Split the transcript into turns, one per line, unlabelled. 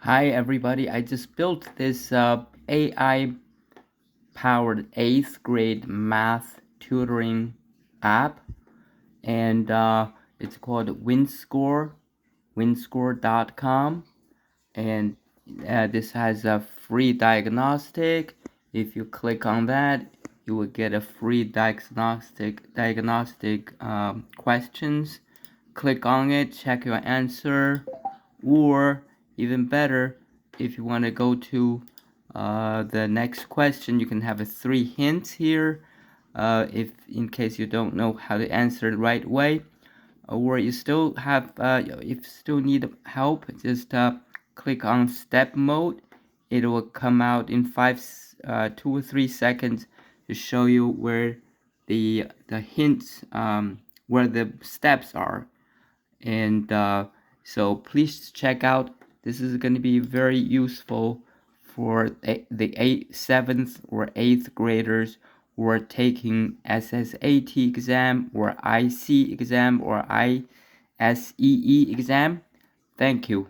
Hi everybody, I just built this AI powered 8th grade math tutoring app, and it's called winscore.com, and this has a free diagnostic. If you click on that, you will get a free diagnostic questions. Click on it, check your answer, or even better, if you want to go to the next question, you can have a 3 hints here, if in case you don't know how to answer the right way, or you still have if you still need help, just click on step mode. It will come out in 2 or 3 seconds to show you where the hints, where the steps are. And so please check out. This is going to be very useful for the 7th or 8th graders who are taking SSAT exam or IC exam or ISEE exam. Thank you.